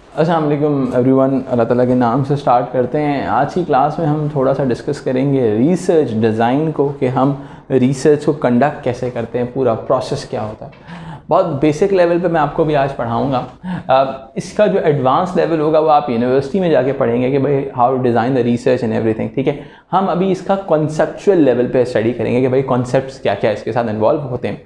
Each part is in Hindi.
अस्सलाम वालेकुम एवरीवन, अल्लाह ताला के नाम से स्टार्ट करते हैं। आज की क्लास में हम थोड़ा सा डिस्कस करेंगे रिसर्च डिज़ाइन को, कि हम रिसर्च को कंडक्ट कैसे करते हैं, पूरा प्रोसेस क्या होता है। बहुत बेसिक लेवल पे मैं आपको भी आज पढ़ाऊँगा। इसका जो एडवांस लेवल होगा वो आप यूनिवर्सिटी में जाके पढ़ेंगे कि भाई how to design the research and everything, ठीक है। हम अभी इसका कॉन्सेप्चुअल लेवल पे स्टडी करेंगे कि भाई कॉन्सेप्ट्स क्या क्या इसके साथ इन्वॉल्व होते हैं।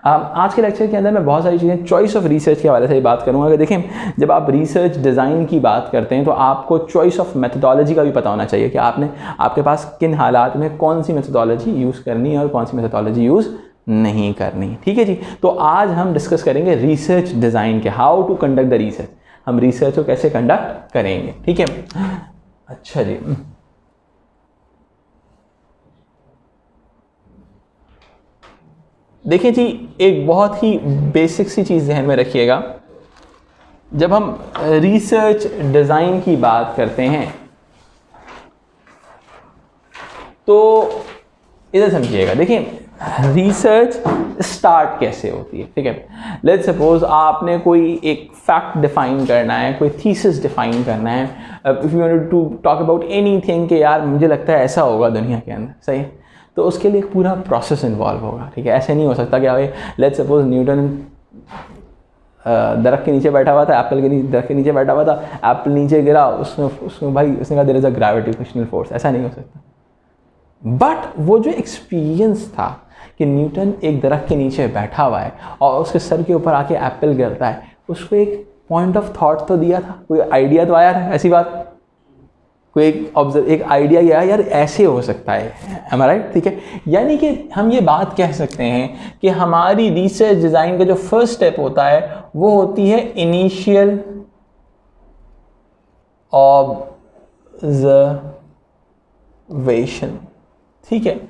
आज के लेक्चर के अंदर मैं बहुत सारी चीज़ें चॉइस ऑफ रिसर्च के हवाले से बात करूँगा। कि देखें, जब आप रिसर्च डिज़ाइन की बात करते हैं तो आपको चॉइस ऑफ मेथडोलॉजी का भी पता होना चाहिए कि आपके पास किन हालात में कौन सी मेथडोलॉजी यूज़ करनी है और कौन सी मेथडोलॉजी यूज़ नहीं करनी, ठीक है जी। तो आज हम डिस्कस करेंगे रिसर्च डिज़ाइन के, how to conduct the research, हम रिसर्च को कैसे कंडक्ट करेंगे, ठीक है। अच्छा जी, देखिए जी, एक बहुत ही बेसिक सी चीज़ ध्यान में रखिएगा। जब हम रिसर्च डिज़ाइन की बात करते हैं तो इधर समझिएगा। देखिए, रिसर्च स्टार्ट कैसे होती है, ठीक है। लेट्स सपोज आपने कोई एक फैक्ट डिफाइन करना है, कोई थीसिस डिफाइन करना है। If you want to talk about anything कि यार मुझे लगता है ऐसा होगा दुनिया के अंदर, सही है, तो उसके लिए एक पूरा प्रोसेस इन्वॉल्व होगा, ठीक है। ऐसे नहीं हो सकता कि भाई लेट्स सपोज न्यूटन दरख्त के नीचे बैठा हुआ था, एप्पल के नीचे दरख्त के नीचे बैठा हुआ था, एप्पल नीचे गिरा, उसमें भाई उसने कहा there is a gravitational force, ऐसा नहीं हो सकता। बट वो जो एक्सपीरियंस था कि न्यूटन एक दरख्त के नीचे बैठा हुआ है और उसके सर के ऊपर आके एप्पल गिरता है, उसको एक पॉइंट ऑफ थॉट तो दिया था, कोई आइडिया तो आया था, ऐसी बात, कोई एक आइडिया गया यार ऐसे हो सकता है, am I right? ठीक है। यानी कि हम ये बात कह सकते हैं कि हमारी रिसर्च डिज़ाइन का जो फर्स्ट स्टेप होता है वो होती है इनिशियल ऑब्जर्वेशन, ठीक है।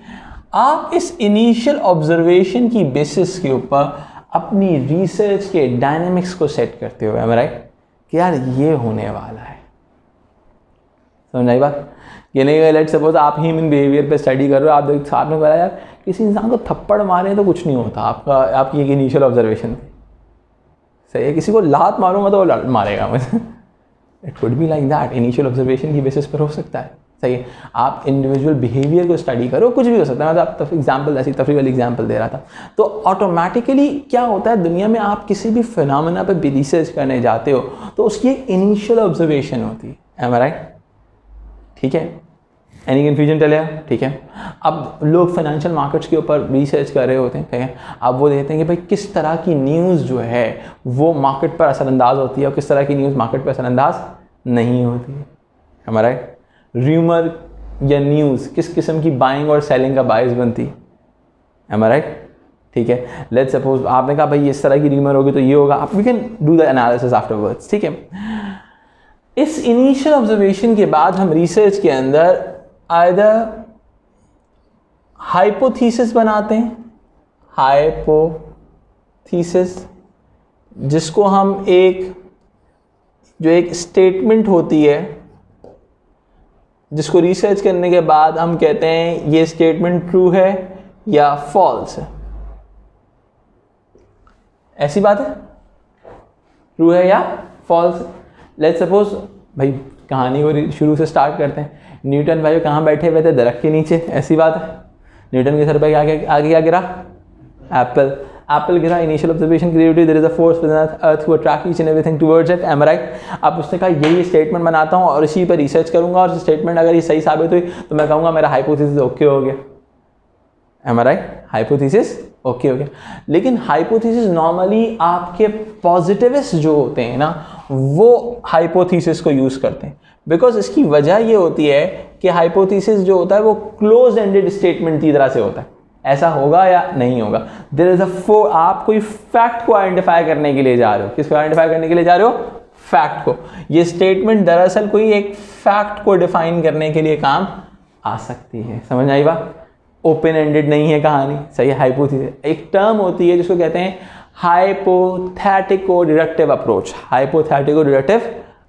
आप इस इनिशियल ऑब्जर्वेशन की बेसिस के ऊपर अपनी रिसर्च के डायनेमिक्स को सेट करते हो, am I right? कि यार ये होने वाला है, समझ आई बात। ये नहीं, लेट्स सपोज आप ह्यूमन बिहेवियर पे स्टडी कर रहे हो, आप देख साथ में बोला यार किसी इंसान को थप्पड़ मारे तो कुछ नहीं होता, आपकी एक इनिशियल ऑब्जर्वेशन थी, सही है। किसी को लात मारूंगा तो वो मारेगा मुझे, it could be like that, initial observation की बेसिस पर हो सकता है, सही है। आप इंडिविजुअल बिहेवियर को स्टडी करो, कुछ भी हो सकता है। मैं तो आप एग्जाम्पल, ऐसी तफरी वाली एग्जाम्पल दे रहा था। तो ऑटोमेटिकली क्या होता है दुनिया में, आप किसी भी फिनोमेना पे भी रिसर्च करने जाते हो तो उसकी एक इनिशियल ऑब्जर्वेशन होती है, एम आई राइट, ठीक है। एनी कन्फ्यूजन चलेगा, ठीक है। अब लोग फाइनेंशियल मार्केट्स के ऊपर रिसर्च कर रहे होते हैं, ठीक है। अब वो देखते हैं कि भाई किस तरह की न्यूज़ जो है वो मार्केट पर असरअंदाज होती है और किस तरह की न्यूज़ मार्केट पर असरअंदाज नहीं होती है, हमारा र्यूमर या न्यूज़ किस किस्म की बाइंग और सेलिंग का बायस बनती है, एम आई राइट, ठीक है। लेट्स सपोज आपने कहा भाई इस तरह की र्यूमर होगी तो ये होगा, आप we can do the analysis afterwards, ठीक है। इस इनिशियल ऑब्जर्वेशन के बाद हम रिसर्च के अंदर आइदर हाइपोथीसिस बनाते हैं, हाइपोथीसिस जिसको हम एक स्टेटमेंट होती है जिसको रिसर्च करने के बाद हम कहते हैं ये स्टेटमेंट ट्रू है या फॉल्स है, ऐसी बात है, ट्रू है या फॉल्स। लेट्स सपोज भाई कहानी को शुरू से स्टार्ट करते हैं। न्यूटन भाई कहाँ बैठे हुए थे, दरख्त के नीचे, ऐसी बात है। न्यूटन के सर पे आगे क्या गिरा, एप्पल गिरा। Initial observation creative, there is a force with the earth to attract each and everything towards it, am right. अब उसने कहा यही स्टेटमेंट बनाता हूँ और इसी पर रिसर्च करूंगा और स्टेटमेंट अगर ये सही साबित हुई तो मैं कहूँगा मेरा हाइपोथेसिस ओके हो गया, एम राइट, हाइपोथेसिस ओके हो गया। लेकिन हाइपोथेसिस नॉर्मली आपके पॉजिटिविस्ट जो होते हैं ना वो हाइपोथेसिस को यूज़ करते हैं, बिकॉज इसकी वजह ये होती है कि हाइपोथेसिस जो होता है वो क्लोज एंडेड स्टेटमेंट की तरह से होता है, ऐसा होगा या नहीं होगा। देयर इज आप कोई फैक्ट को आइडेंटिफाई करने के लिए जा रहे हो, किसको आइडेंटिफाई करने के लिए जा रहे हो, फैक्ट को। ये स्टेटमेंट दरअसल कोई एक फैक्ट को डिफाइन करने के लिए काम आ सकती है, समझ आई बात। ओपन एंडेड नहीं है कहानी, सही है। हाइपोथेसिस एक टर्म होती है जिसको कहते हैं हाइपोथेटिको डिडक्टिव अप्रोच, हाइपोथेटिको डिडक्टिव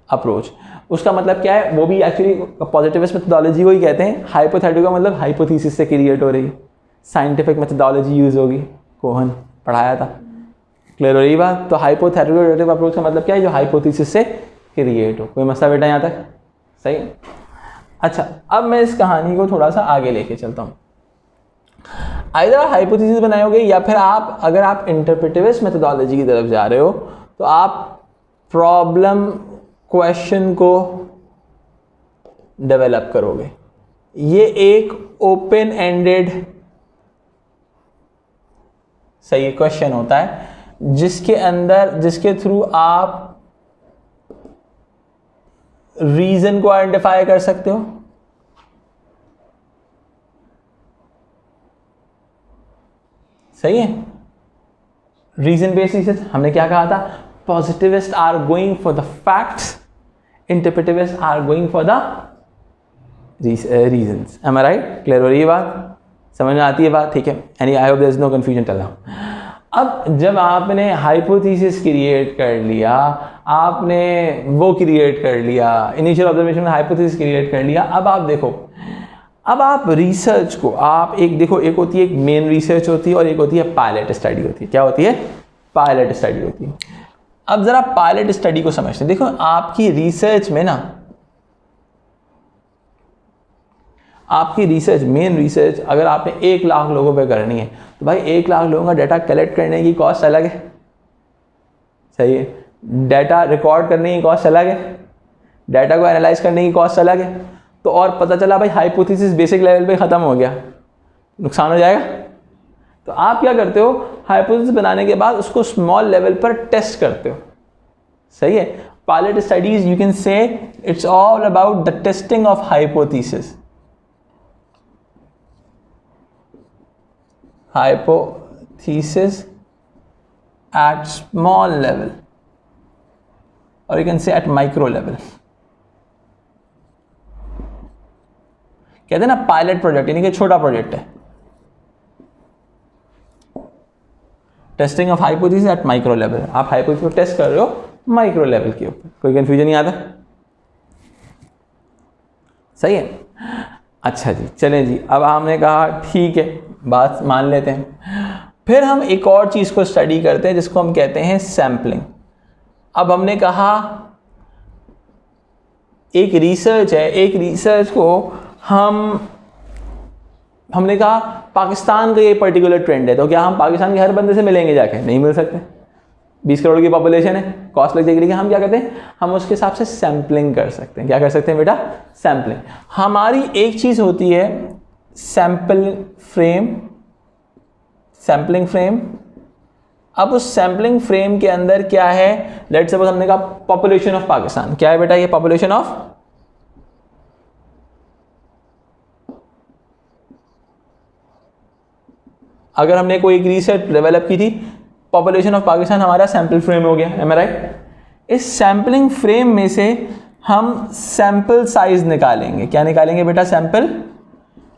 अप्रोच। उसका मतलब क्या है, वो भी एक्चुअली पॉजिटिविस्ट मेथोडोलॉजी को ही कहते हैं। हाइपोथेटिको मतलब हाइपोथेसिस से क्रिएट हो रही है, साइंटिफिक मेथोडोलॉजी यूज होगी, कोहन पढ़ाया था, क्लियर हो रही बात। तो हाइपोथेटिको डिडक्टिव अप्रोच का मतलब क्या है, जो हाइपोथेसिस से क्रिएट हो। कोई मसला बेटा यहाँ तक? सही। अच्छा, अब मैं इस कहानी को थोड़ा सा आगे लेके चलता हूँ। आइदर आप हाइपोथेसिस बनाओगे या फिर आप, अगर आप इंटरप्रेटिविस्ट मेथोडोलॉजी की तरफ जा रहे हो तो आप प्रॉब्लम क्वेश्चन को डेवलप करोगे। ये एक ओपन एंडेड सही क्वेश्चन होता है जिसके थ्रू आप रीजन को आइडेंटिफाई कर सकते हो। सही है। रीजन बेसिस हमने क्या कहा था? Positivist are going for the facts, interpretivist are going for the reasons. Am I right? Clear हो रही है बात? समझ में आती है बात? ठीक है। Any I hope there is no confusion till now. अब जब आपने हाइपोथेसिस क्रिएट कर लिया, आपने वो क्रिएट कर लिया, इनिशियल ऑब्जर्वेशन में हाइपोथेसिस क्रिएट कर लिया, अब आप देखो, अब आप रिसर्च को आप एक देखो, एक होती है एक मेन रिसर्च होती है और एक होती है पायलट स्टडी होती है। क्या होती है? पायलट स्टडी होती है। अब जरा पायलट स्टडी को समझते हैं। देखो, आपकी रिसर्च में ना, आपकी रिसर्च, मेन रिसर्च अगर आपने 1 लाख लोगों पे करनी है तो भाई 1 लाख लोगों का डाटा कलेक्ट करने की कॉस्ट अलग है। सही है। डाटा रिकॉर्ड करने की कॉस्ट अलग है, डाटा को एनालाइज करने की कॉस्ट अलग है। तो और पता चला भाई हाइपोथेसिस बेसिक लेवल पे ख़त्म हो गया, नुकसान हो जाएगा। तो आप क्या करते हो? हाइपोथेसिस बनाने के बाद उसको स्मॉल लेवल पर टेस्ट करते हो। सही है। Pilot studies you can say it's all about the testing of hypothesis. Hypothesis at small level, or you can say at micro level. कहते हैं ना पायलट प्रोजेक्ट, यानी कि छोटा प्रोजेक्ट है। Testing of hypothesis eight micro level. आप हाइपोथेसिस को टेस्ट कर रहे हो माइक्रो लेवल के ऊपर। कोई कंफ्यूजन नहीं आता? सही है। अच्छा जी, चलें जी। अब हमने कहा ठीक है, बात मान लेते हैं। फिर हम एक और चीज़ को स्टडी करते हैं जिसको हम कहते हैं सैम्पलिंग। अब हमने कहा एक रिसर्च है, एक रिसर्च को हमने कहा पाकिस्तान का ये पर्टिकुलर ट्रेंड है, तो क्या हम पाकिस्तान के हर बंदे से मिलेंगे जाके? नहीं मिल सकते। 20 करोड़ की पॉपुलेशन है, कॉस्ट लग जाएगी। हम क्या करते हैं? हम उसके हिसाब से सैम्पलिंग कर सकते हैं। क्या कर सकते हैं बेटा? सैम्पलिंग। हमारी एक चीज़ होती है सैम्पलिंग फ्रेम। अब उस सैम्पलिंग फ्रेम के अंदर क्या है? लेट्स सपोज हमने कहा पॉपुलेशन ऑफ पाकिस्तान। क्या है बेटा ये पॉपुलेशन ऑफ? अगर हमने कोई एक रिसर्च डेवलप की थी, पॉपुलेशन ऑफ पाकिस्तान हमारा सैम्पल फ्रेम हो गया। M I right? इस सैम्पलिंग फ्रेम में से हम सैंपल साइज निकालेंगे। क्या निकालेंगे बेटा? सैंपल।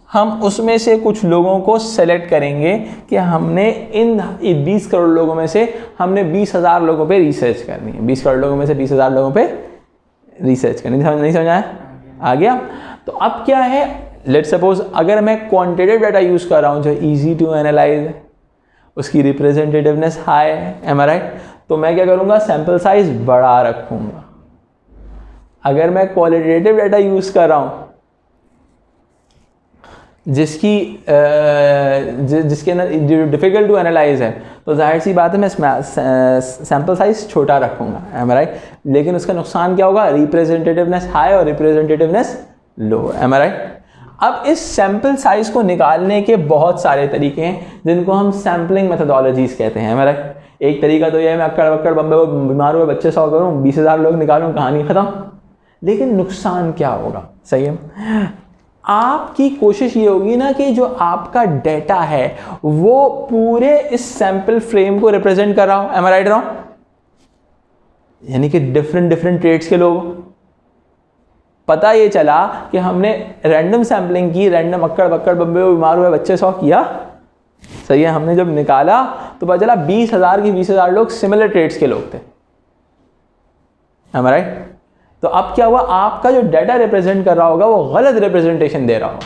हम उसमें से कुछ लोगों को सेलेक्ट करेंगे कि हमने इन 20 करोड़ लोगों में से हमने 20,000 लोगों पे रिसर्च करनी है। 20 करोड़ लोगों में से 20,000 लोगों पे रिसर्च करनी। नहीं समझ आया? आ गया? तो अब क्या है, लेट्स सपोज अगर मैं क्वांटिटेटिव डाटा यूज कर रहा हूँ जो इजी टू एनालाइज, उसकी रिप्रेजेंटेटिवनेस हाई है, एम आई राइट, तो मैं क्या करूँगा? सैंपल साइज बड़ा रखूँगा। अगर मैं क्वालिटेटिव डाटा यूज कर रहा हूँ जिसके अंदर डिफिकल्ट टू एनालाइज है, तो जाहिर सी बात है मैं सैंपल साइज छोटा रखूँगा। M I right? लेकिन उसका नुकसान क्या होगा? रिप्रेजेंटेटिवनेस हाई और representativeness low. M I right? अब इस सैंपल साइज को निकालने के बहुत सारे तरीके हैं जिनको हम सैम्पलिंग मेथोडोलॉजीज कहते हैं। M I right? एक तरीका तो यह है मैं अक्कड़ बक्कड़ बम्बे बीमार हुए बच्चे 100 करूँ, 20,000 लोग निकालूँ, कहानी ख़त्म। लेकिन नुकसान क्या होगा? सही है। आपकी कोशिश ये होगी ना कि जो आपका डेटा है वो पूरे इस सैंपल फ्रेम को रिप्रेजेंट कर रहा हो। एम आई राइट रहा हूं? यानी कि डिफरेंट ट्रेड्स के लोग, पता ये चला कि हमने रैंडम सैम्पलिंग की, रैंडम अक्कड़ बक्कड़ बम्बे बीमार हुए बच्चे 100 किया। सही है। हमने जब निकाला तो पता चला 20,000 की 20,000 लोग सिमिलर ट्रेड्स के लोग थे। M I right? तो अब क्या हुआ? आपका जो डाटा रिप्रेजेंट कर रहा होगा वो गलत रिप्रेजेंटेशन दे रहा होगा।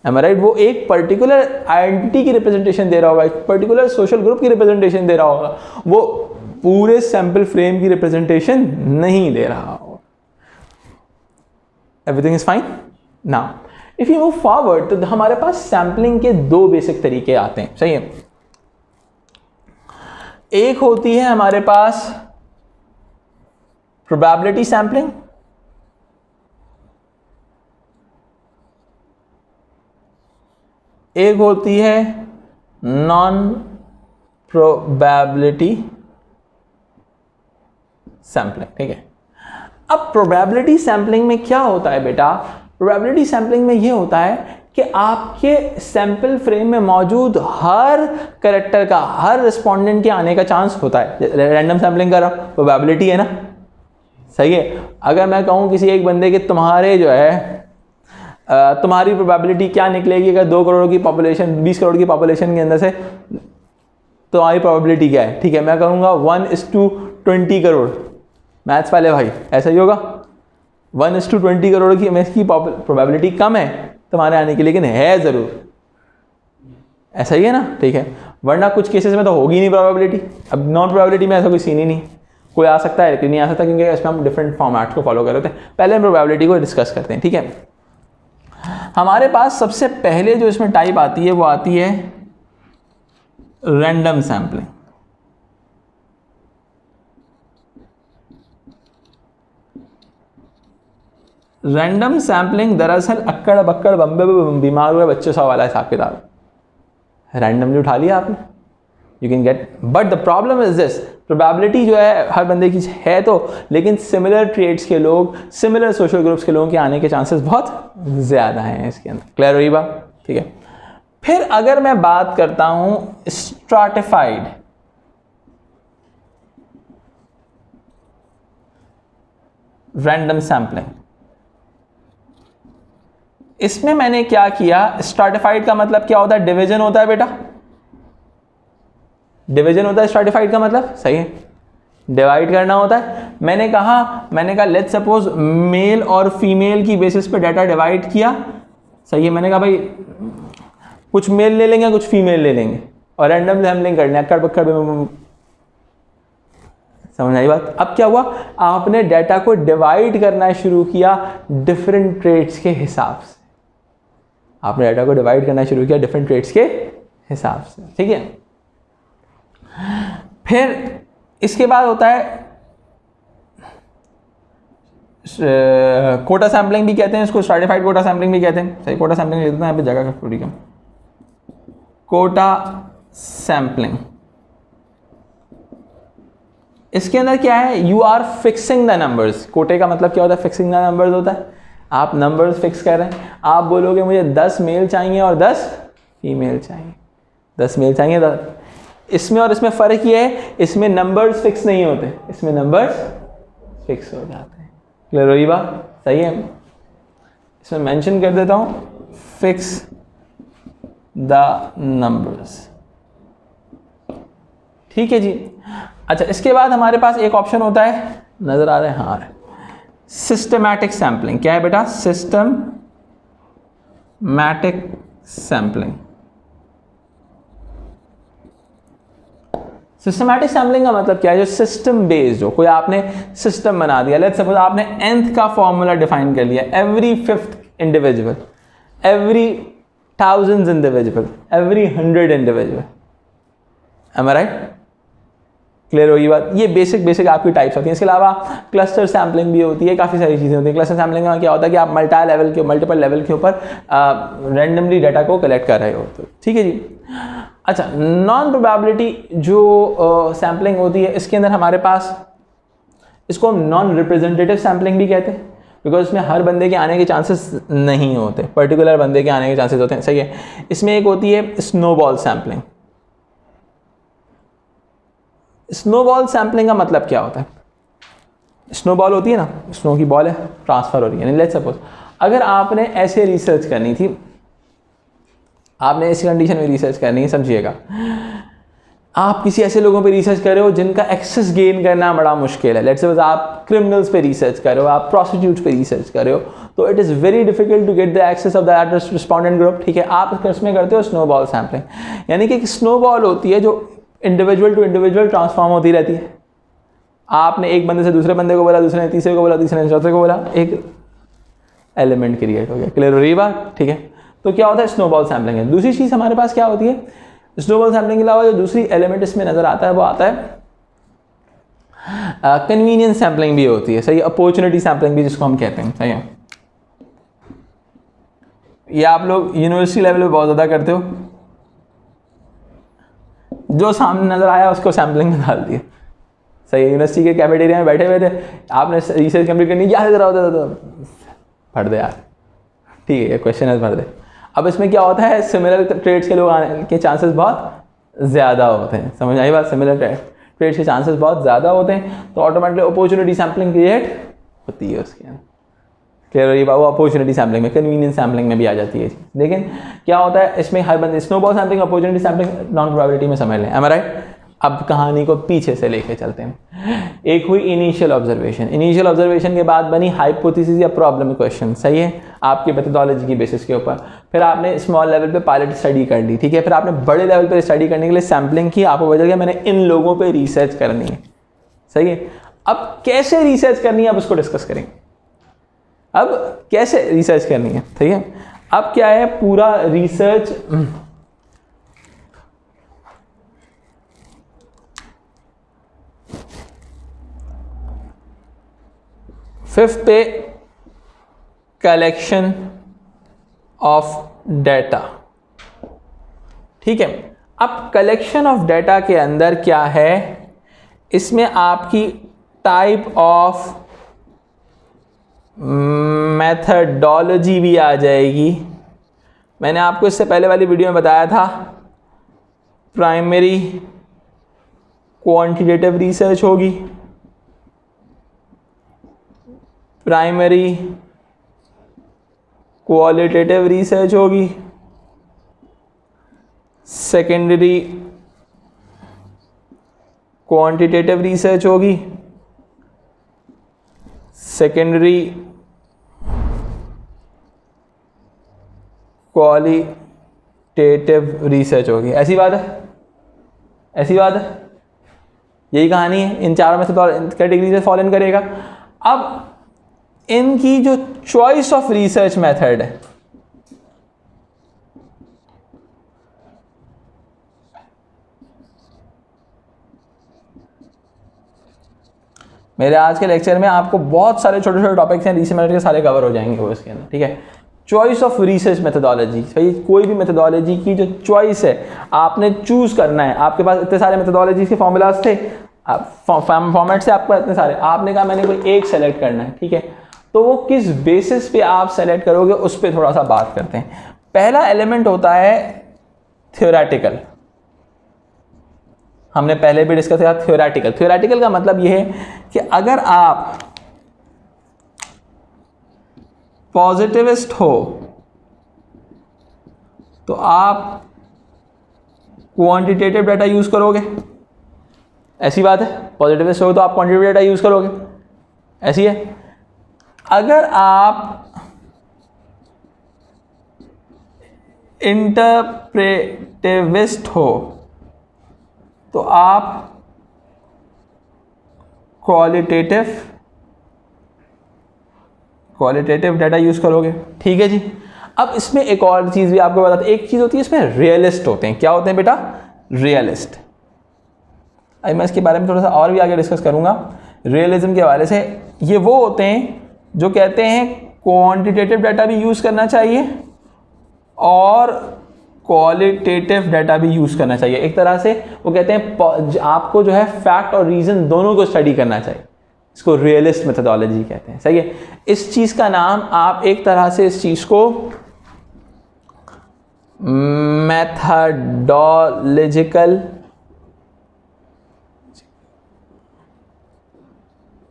M I right? वो एक पर्टिकुलर आइडेंटिटी की रिप्रेजेंटेशन दे रहा होगा, एक पर्टिकुलर सोशल ग्रुप की रिप्रेजेंटेशन दे रहा होगा। वो पूरे सैंपल फ्रेम की रिप्रेजेंटेशन नहीं दे रहा हो। Everything is fine. Now if you move forward तो हमारे पास सैंपलिंग के दो बेसिक तरीके आते हैं, सही है। एक होती है हमारे पास प्रोबेबिलिटी सैंपलिंग, एक होती है नॉन प्रोबेबिलिटी सैंपलिंग, ठीक है। अब प्रोबेबिलिटी सैंपलिंग में क्या होता है बेटा, प्रोबेबिलिटी सैंपलिंग में ये होता है कि आपके सैंपल फ्रेम में मौजूद हर कैरेक्टर का, हर रिस्पोंडेंट के आने का चांस होता है। रैंडम सैंपलिंग कर रहा हूं, प्रोबेबिलिटी है ना, सही है। अगर मैं कहूं किसी एक बंदे के तुम्हारे जो है तुम्हारी प्रोबेबिलिटी क्या निकलेगी, अगर 2 करोड़ की पॉपुलेशन, 20 करोड़ की पॉपुलेशन के अंदर से तुम्हारी प्रोबेबिलिटी क्या है, ठीक है। मैं कहूँगा 1:20 करोड़, मैथ्स वाले भाई ऐसा ही होगा। 1:20 करोड़ की इसकी प्रोबेबिलिटी कम है तुम्हारे आने की, लेकिन है ज़रूर, ऐसा ही है ना, ठीक है। वरना कुछ केसेस में तो होगी नहीं प्रोबेबिलिटी। अब नॉन प्रोबेबिलिटी में ऐसा कोई सीन ही नहीं, कोई आ सकता है लेकिन नहीं आ सकता, क्योंकि इसमें हम डिफरेंट फॉर्मेट्स को फॉलो कर रहे हैं। पहले हम प्रोबेबिलिटी को डिस्कस करते हैं, ठीक है। हमारे पास सबसे पहले जो इसमें टाइप आती है वो आती है रैंडम सैंपलिंग। रैंडम सैंपलिंग दरअसल अक्कड़ बक्कड़ बम्बे बीमार हुए बच्चों सा वाला हिसाब किताब, रैंडमली उठा लिया आपने, you can get. But the problem is this, probability जो है हर बंदे की है तो, लेकिन सिमिलर ट्रेड्स के लोग, सिमिलर सोशल ग्रुप्स के लोगों के आने के चांसेस बहुत ज़्यादा हैं इसके अंदर। क्लियर हुई बात, ठीक है। फिर अगर मैं बात करता हूं स्ट्राटिफाइड रैंडम सैंपलिंग, इसमें मैंने क्या किया, स्ट्राटिफाइड का मतलब क्या होता है, डिवीजन होता है बेटा, डिवीजन होता है स्ट्राटिफाइड का मतलब, सही है, डिवाइड करना होता है। मैंने कहा लेट्स सपोज मेल और फीमेल की बेसिस पे डाटा डिवाइड किया, सही है। मैंने कहा भाई कुछ मेल ले लेंगे कुछ फीमेल ले लेंगे और रैंडम सैम्पलिंग करनी है, अक्कड़ बक्कड़, समझ आई बात। अब क्या हुआ, आपने डाटा को डिवाइड करना शुरू किया डिफरेंट ट्रेड्स के हिसाब से, आपने डाटा को डिवाइड करना शुरू किया डिफरेंट ट्रेड्स के हिसाब से, ठीक है। फिर इसके बाद होता है कोटा सैम्पलिंग भी कहते हैं इसको, स्ट्राटिफाइड कोटा सैम्पलिंग भी कहते हैं, सही। कोटा सैम्पलिंग लिख देते हैं यहाँ पे जगह का थोड़ी कम, कोटा सैम्पलिंग। इसके अंदर क्या है, you are fixing the numbers. कोटे का मतलब क्या होता है, फिक्सिंग द नंबर्स होता है। आप नंबर्स फिक्स कर रहे हैं, आप बोलोगे मुझे 10 मेल चाहिए और 10 फीमेल चाहिए, 10 मेल चाहिए 10। इसमें और इसमें फ़र्क ये है, इसमें नंबर्स फिक्स नहीं होते, इसमें नंबर्स फिक्स हो जाते हैं। क्लियर हुई बात, सही है। इसमें मेंशन कर देता हूँ, फिक्स द नंबर्स, ठीक है जी। अच्छा, इसके बाद हमारे पास एक ऑप्शन होता है, नजर आ रहा है, हाँ, सिस्टमैटिक सैम्पलिंग। क्या है बेटा, सिस्टमैटिक सैम्पलिंग। सिस्टमैटिक सैम्पलिंग का मतलब क्या है, जो सिस्टम बेस्ड हो, कोई आपने सिस्टम बना दिया। लेट्स सपोज आपने nth का फॉर्मूला डिफाइन कर लिया, every 5th individual, every 1000 individual, every 100 individual, am I right. Clear होगी बात। ये बेसिक आपकी टाइप्स होती हैं। इसके अलावा क्लस्टर सैम्पलिंग भी होती है, काफ़ी सारी चीज़ें होती हैं। क्लस्टर सैम्पलिंग में क्या होता है कि आप मल्टीपल लेवल के ऊपर रैंडमली डाटा को कलेक्ट कर रहे हो, तो ठीक है जी। अच्छा, नॉन प्रोबेबिलिटी जो सैम्पलिंग होती है, इसके अंदर हमारे पास, इसको हम नॉन रिप्रेजेंटेटिव सैम्पलिंग भी कहते हैं, बिकॉज इसमें हर बंदे के आने के चांसेस नहीं होते, पर्टिकुलर बंदे के आने के चांसेस होते हैं, सही है। इसमें एक होती है स्नोबॉल सैम्पलिंग। स्नोबॉल सैम्पलिंग का मतलब क्या होता है, स्नोबॉल होती है ना, स्नो की बॉल है, ट्रांसफर हो रही है। लेट्स सपोज अगर आपने ऐसे रिसर्च करनी थी, आपने ऐसी कंडीशन में रिसर्च करनी है, समझिएगा, आप किसी ऐसे लोगों पे रिसर्च कर रहे हो जिनका एक्सेस गेन करना बड़ा मुश्किल है। लेट्स सपोज आप क्रिमिनल्स पे रिसर्च कर रहे हो, आप प्रोस्टिट्यूट्स पे रिसर्च कर रहे हो, तो it is very difficult to get the access of that respondent group, ठीक है। आप इसमें करते हो स्नोबॉल सैम्पलिंग, यानी कि एक स्नोबॉल होती है जो इंडिविजुअल टू इंडिविजुअल ट्रांसफॉर्म होती रहती है, आपने एक बंदे से दूसरे बंदे को बोला, दूसरे ने तीसरे को बोला, तीसरे ने चौथे को बोला, एक एलिमेंट क्रिएट हो गया। क्लियर हो रही बात? ठीक है। तो क्या होता है, स्नोबॉल सैम्पलिंग है। दूसरी चीज़ हमारे पास क्या होती है, स्नोबॉल सैम्पलिंग के अलावा जो दूसरी एलिमेंट इसमें नजर आता है वो आता है कन्वीनियंस सैम्पलिंग भी होती है, सही, अपॉर्चुनिटी सैम्पलिंग भी जिसको हम कहते हैं, सही है। ये आप लोग यूनिवर्सिटी लेवल पे बहुत ज़्यादा करते हो, जो सामने नजर आया उसको सैम्पलिंग में डाल दिया, सही है। यूनिवर्सिटी के कैफेटेरिया में बैठे हुए थे, आपने रिसर्च कंप्लीट करनी, क्या लग रहा होता था, भर दे यार, ठीक है, ये क्वेश्चन है, भर दे। अब इसमें क्या होता है, सिमिलर ट्रेड्स के लोग आने के चांसेस बहुत ज़्यादा होते हैं, समझ आई बात, सिमिलर ट्रेड्स के चांसेस बहुत ज़्यादा होते हैं, तो ऑटोमेटिकली अपॉर्चुनिटी सैम्पलिंग क्रिएट होती है उसके अंदर। क्लियर हो रही बात? वो अपॉर्चुनिटी सैम्पलिंग में, कन्वीनियंस सैम्पलिंग में भी आ जाती है। लेकिन क्या होता है इसमें, हर बंदे snowball sampling, opportunity sampling non probability में समझ लें, एम आई राइट? अब कहानी को पीछे से लेके चलते हैं। एक हुई इनिशियल ऑब्जर्वेशन, इनिशियल ऑब्जर्वेशन के बाद बनी हाइपोथेसिस या प्रॉब्लम क्वेश्चन, सही है, आपकी मेथोडोलॉजी की बेसिस के ऊपर। फिर आपने स्मॉल लेवल पे पायलट स्टडी कर ली, ठीक है। फिर आपने बड़े लेवल पे स्टडी करने के लिए सैम्पलिंग की, आपको पता चल गया मैंने इन लोगों पे रिसर्च करनी है, सही है। अब कैसे रिसर्च करनी है, अब उसको डिस्कस करेंगे। अब कैसे रिसर्च करनी है, ठीक है। अब क्या है, पूरा रिसर्च फिफ्थ पे कलेक्शन ऑफ डेटा, ठीक है। अब कलेक्शन ऑफ डेटा के अंदर क्या है, इसमें आपकी टाइप ऑफ मेथडोलॉजी भी आ जाएगी। मैंने आपको इससे पहले वाली वीडियो में बताया था, प्राइमरी क्वांटिटेटिव रिसर्च होगी, प्राइमरी क्वालिटेटिव रिसर्च होगी, सेकेंडरी क्वांटिटेटिव रिसर्च होगी, सेकेंडरी क्वालिटेटिव रिसर्च होगी। ऐसी बात है, ऐसी बात है, यही कहानी है। इन चारों में से तो कैटेगरी से फॉलो इन करेगा। अब इनकी जो चॉइस ऑफ रिसर्च मेथड है, मेरे आज के लेक्चर में आपको बहुत सारे छोटे छोटे टॉपिक्स हैं, रिसर्च मेथड के सारे कवर हो जाएंगे वो इसके अंदर, ठीक है। चॉइस ऑफ रिसर्च मेथोडोलॉजी, भाई कोई भी मेथोडोलॉजी की जो चॉइस है, आपने चूज करना है। आपके पास इतने सारे मेथोडोलॉजी के फॉर्मूलाज थे, फॉर्मेट से आपको इतने सारे, आपने कहा मैंने कोई एक सेलेक्ट करना है, ठीक है। तो वो किस बेसिस पे आप सेलेक्ट करोगे, उस पर थोड़ा सा बात करते हैं। पहला एलिमेंट होता है थ्योरेटिकल, हमने पहले भी डिस्कस किया थ्योरेटिकल। थ्योरेटिकल का मतलब यह है कि अगर आप पॉजिटिविस्ट हो तो आप क्वांटिटेटिव डाटा यूज करोगे, ऐसी बात है। पॉजिटिविस्ट हो तो आप क्वांटिटेटिव डाटा यूज करोगे, ऐसी है। अगर आप इंटरप्रेटिविस्ट हो तो आप क्वालिटेटिव डाटा यूज करोगे, ठीक है जी। अब इसमें एक और चीज भी आपको बताते, एक चीज होती है इसमें रियलिस्ट होते हैं। क्या होते हैं बेटा? रियलिस्ट। अभी मैं इसके बारे में थोड़ा सा और भी आगे डिस्कस करूंगा। रियलिज्म के हवाले से ये वो होते हैं जो कहते हैं क्वांटिटेटिव डाटा भी यूज करना चाहिए और क्वालिटेटिव डाटा भी यूज करना चाहिए। एक तरह से वो कहते हैं आपको जो है फैक्ट और रीजन दोनों को स्टडी करना चाहिए। इसको रियलिस्ट मेथोडोलॉजी कहते हैं, सही है। इस चीज का नाम आप एक तरह से इस चीज को मेथडोलॉजिकल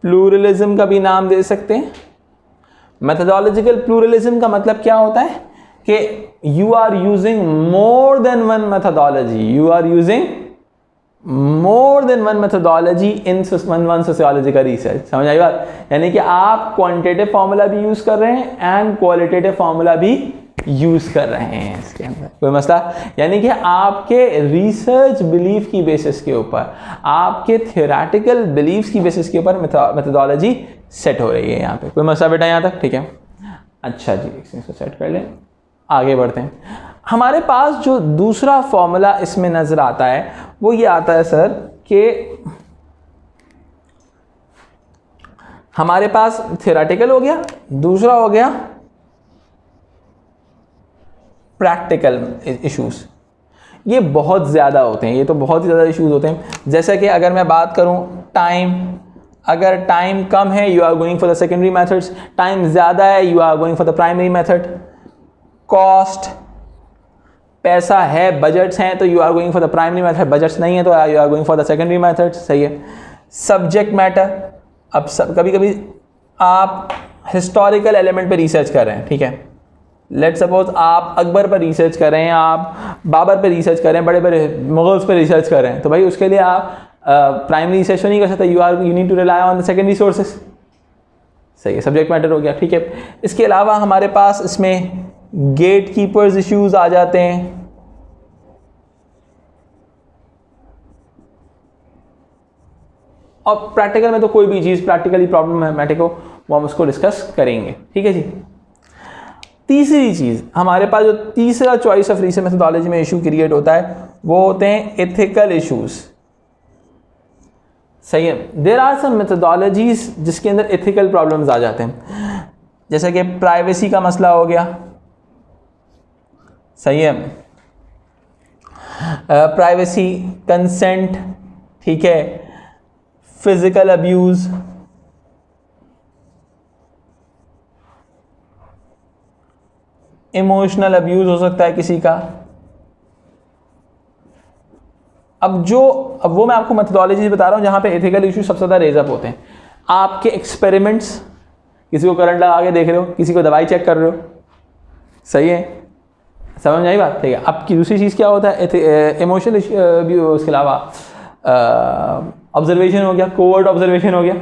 प्लूरलिज्म का भी नाम दे सकते हैं। मेथोडोलॉजिकल प्लूरलिज्म का मतलब क्या होता है कि you are using more than one methodology, you are using more than one methodology in one sociology का रिसर्च। समझ आई बात? यानी कि आप क्वांटिटेटिव फॉर्मूला भी यूज कर रहे हैं एंड क्वालिटेटिव फॉर्मूला भी यूज़ कर रहे हैं इसके अंदर, कोई मसला। यानी कि आपके रिसर्च बिलीफ की बेसिस के ऊपर, आपके थियोरेटिकल बिलीफ्स की बेसिस के ऊपर मेथोडोलॉजी सेट हो रही है यहाँ पे, कोई मसला बेटा यहाँ तक, ठीक है। अच्छा जी, इसको सेट कर लें, आगे बढ़ते हैं। हमारे पास जो दूसरा फॉर्मूला इसमें नज़र आता है वो ये आता है सर कि हमारे पास थियोरेटिकल हो गया, दूसरा हो गया प्रैक्टिकल इश्यूज। ये बहुत ज़्यादा होते हैं, ये तो बहुत ही ज़्यादा इश्यूज होते हैं। जैसे कि अगर मैं बात करूं टाइम, अगर टाइम कम है you are going for the secondary methods, time ज़्यादा है you are going for the primary method. Cost, पैसा है, बजट्स हैं तो you are going for the primary method, budgets नहीं है तो you are going for the secondary method, सही है। सब्जेक्ट मैटर, अब कभी कभी आप हिस्टोरिकल एलिमेंट पे रिसर्च कर रहे हैं, ठीक है। लेट सपोज आप अकबर पर रिसर्च कर रहे हैं, आप बाबर पर रिसर्च कर रहे हैं, बड़े बड़े मुगल्स पर रिसर्च कर रहे हैं, तो भाई उसके लिए आप प्राइमरी रिसर्च तो नहीं कर सकते, you need to rely on the secondary sources, सही है। सब्जेक्ट मैटर हो गया, ठीक है। इसके अलावा हमारे पास इसमें गेट कीपर्स इश्यूज आ जाते हैं, और प्रैक्टिकल में तो कोई भी चीज़ प्रैक्टिकली प्रॉब्लमैटिक हो वो हम उसको डिस्कस करेंगे, ठीक है जी। तीसरी चीज़ हमारे पास जो तीसरा चॉइस ऑफ रिसर्च मेथोडोलॉजी में इशू क्रिएट होता है वो होते हैं एथिकल इश्यूज, सही है। देयर आर सम मेथोडोलॉजीज जिसके अंदर एथिकल प्रॉब्लम्स आ जाते हैं, जैसे कि प्राइवेसी का मसला हो गया, सही है। प्राइवेसी, कंसेंट, ठीक है। फिजिकल अब्यूज, इमोशनल अब्यूज हो सकता है किसी का। अब वो मैं आपको मेथोडोलॉजी बता रहा हूं जहां पे एथिकल इशू सबसे ज़्यादा रेज अप होते हैं। आपके एक्सपेरिमेंट्स, किसी को करंट लगा के देख रहे हो, किसी को दवाई चेक कर रहे हो, सही है, समझ में आई बात, ठीक है। अब की दूसरी चीज़ क्या होता है, इमोशनल अब्यूज, उसके अलावा ऑब्जर्वेशन हो गया, कोवर्ट ऑब्जर्वेशन हो गया,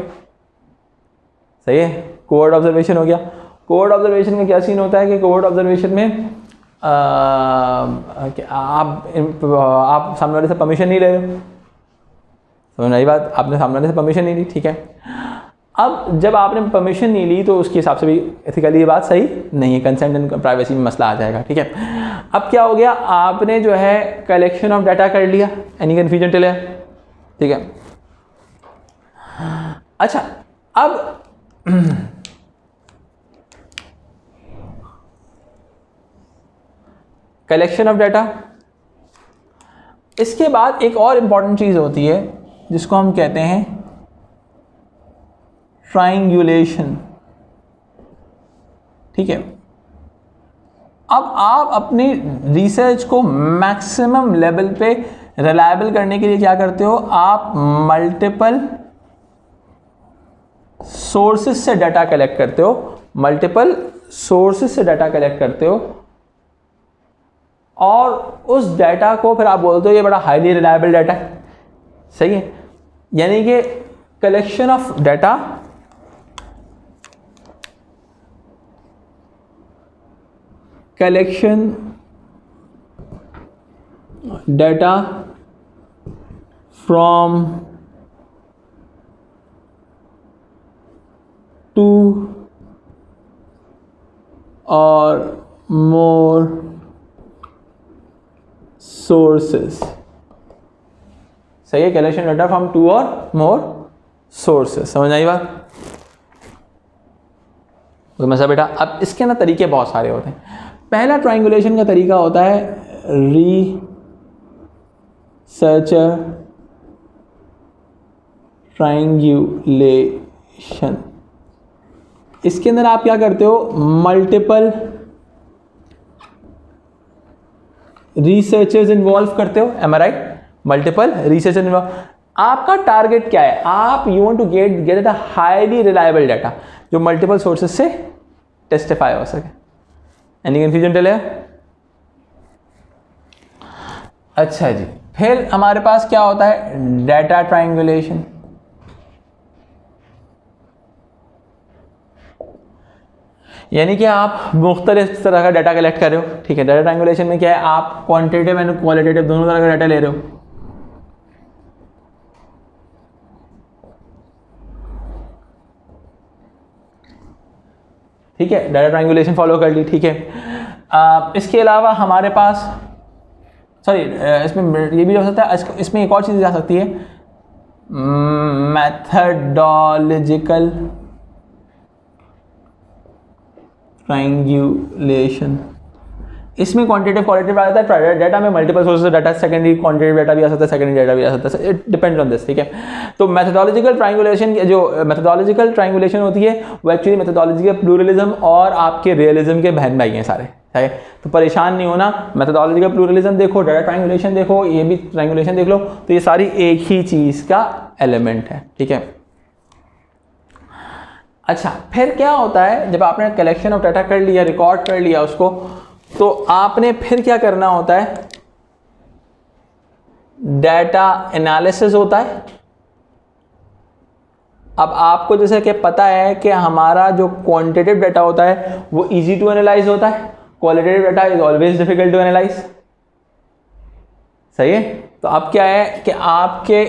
सही है, कोवर्ट ऑब्जर्वेशन हो गया। कोवर्ट ऑब्जर्वेशन में क्या सीन होता है कि कोवर्ट ऑब्जर्वेशन में आप सामने वाले से परमिशन नहीं ले रहे हो, समझ में आई बात, आपने सामने वाले से परमिशन नहीं ली, ठीक है। अब जब आपने परमिशन नहीं ली तो उसके हिसाब से भी एथिकली ये बात सही नहीं है, कंसेंट एंड प्राइवेसी में मसला आ जाएगा, ठीक है। अब क्या हो गया, आपने जो है कलेक्शन ऑफ डाटा कर लिया, एनी कन्फ्यूजन टिल है, ठीक है। अच्छा, अब कलेक्शन ऑफ डाटा, इसके बाद एक और इंपॉर्टेंट चीज होती है जिसको हम कहते हैं ट्रायंगुलेशन, ठीक है। अब आप अपनी रिसर्च को मैक्सिमम लेवल पे रिलायबल करने के लिए क्या करते हो, आप मल्टीपल सोर्सेज से डाटा कलेक्ट करते हो, मल्टीपल सोर्सेज से डाटा कलेक्ट करते हो, और उस डाटा को फिर आप बोलते हो ये बड़ा हाईली रिलायबल डाटा है, सही है। यानी कि collection of data, collection data from 2 or more sources, सही है। Collection data from 2 or more sources, समझ आई बात, तो मैं बेटा। अब इसके ना तरीके बहुत सारे होते हैं। पहला ट्रायंगुलेशन का तरीका होता है रिसर्चर ट्रायंगुलेशन। इसके अंदर आप क्या करते हो, मल्टीपल रिसर्चर्स इन्वॉल्व करते हो, am I right, multiple researcher involve. आपका टारगेट क्या है, आप you want to get a highly reliable data जो मल्टीपल सोर्सेज से टेस्टिफाई हो सके। एनी कंफ्यूजन टिल है? अच्छा जी, फिर हमारे पास क्या होता है, डाटा ट्रायंगुलेशन। यानी कि आप मुख्तलिफ तरह का डाटा कलेक्ट कर रहे हो, ठीक है। डाटा ट्रायंगुलेशन में क्या है, आप क्वांटिटेटिव एंड क्वालिटेटिव दोनों तरह का डाटा ले रहे हो। ठीक है, डाटा ट्रायंगुलेशन फॉलो कर ली, ठीक है। इसके अलावा हमारे पास सॉरी इसमें ये भी हो सकता है, इसमें एक और चीज़ जा सकती है, मैथडोलॉजिकल ट्रायंगुलेशन। इसमें क्वांटिटेटिव क्वालिटेटिव आ जाता है, डाटा में multiple sources data, secondary quantitative data भी आ सकता है, सेकेंडरी डाटा भी आ सकता है, इट डिपेंड्स ऑन दिस, ठीक है। तो मैथडोलॉजिकल ट्रायंगुलेशन, जो मैथडोलॉजिकल ट्रायंगुलेशन होती है वो एक्चुअली मैथडोलॉजी के प्लूरलिज्म और आपके रियलिज्म के बहन भाई हैं सारे, है। तो परेशान नहीं होना, मैथडोलॉजी का प्लूरलिज्म देखो, डाटा ट्रायंगुलेशन देखो, ये भी ट्रायंगुलेशन देख लो, तो ये सारी एक ही चीज़ का एलिमेंट है, ठीक है। अच्छा, फिर क्या होता है जब आपने कलेक्शन ऑफ डाटा कर लिया, रिकॉर्ड कर लिया उसको, तो आपने फिर क्या करना होता है, डाटा एनालिसिस होता है। अब आपको जैसे कि पता है कि हमारा जो क्वांटिटेटिव डाटा होता है वो इजी टू एनालाइज होता है, qualitative data is always difficult to analyse, सही है। तो अब क्या है कि आपके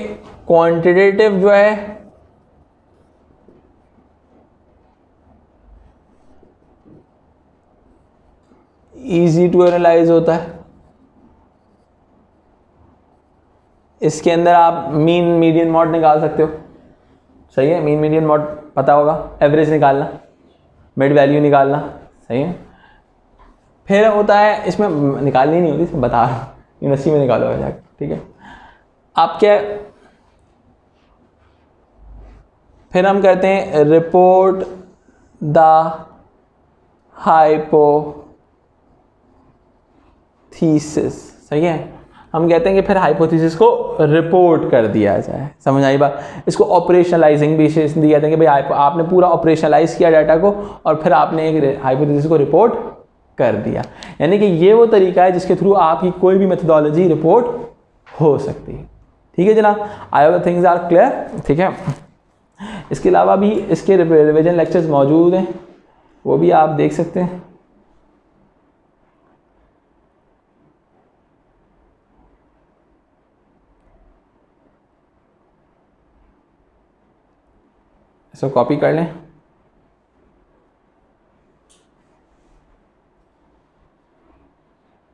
क्वांटिटेटिव जो है इजी टू एनालाइज होता है, इसके अंदर आप मीन मीडियन मॉड निकाल सकते हो, सही है। मीन मीडियन मॉड पता होगा, एवरेज निकालना, मिड वैल्यू निकालना, सही है। फिर होता है, इसमें निकालनी नहीं होती, बता रहा हूँ, यूनिवर्सिटी में निकालो जाकर, ठीक है। आप क्या, फिर हम कहते हैं रिपोर्ट द हाइपोथीसिस, सही है। हम कहते हैं कि फिर हाइपोथेसिस को रिपोर्ट कर दिया जाए, समझ आई बात। इसको ऑपरेशनलाइजिंग भी दिया था कि भाई आपने पूरा ऑपरेशनलाइज किया डाटा को और फिर आपने एक हाइपोथेसिस को रिपोर्ट कर दिया। यानी कि ये वो तरीका है जिसके थ्रू आपकी कोई भी मेथोडोलॉजी रिपोर्ट हो सकती है, ठीक है जनाब। I hope things are clear, ठीक है। इसके अलावा भी इसके रिविजन लेक्चर्स मौजूद हैं, वो भी आप देख सकते हैं। इसको कॉपी कर लें।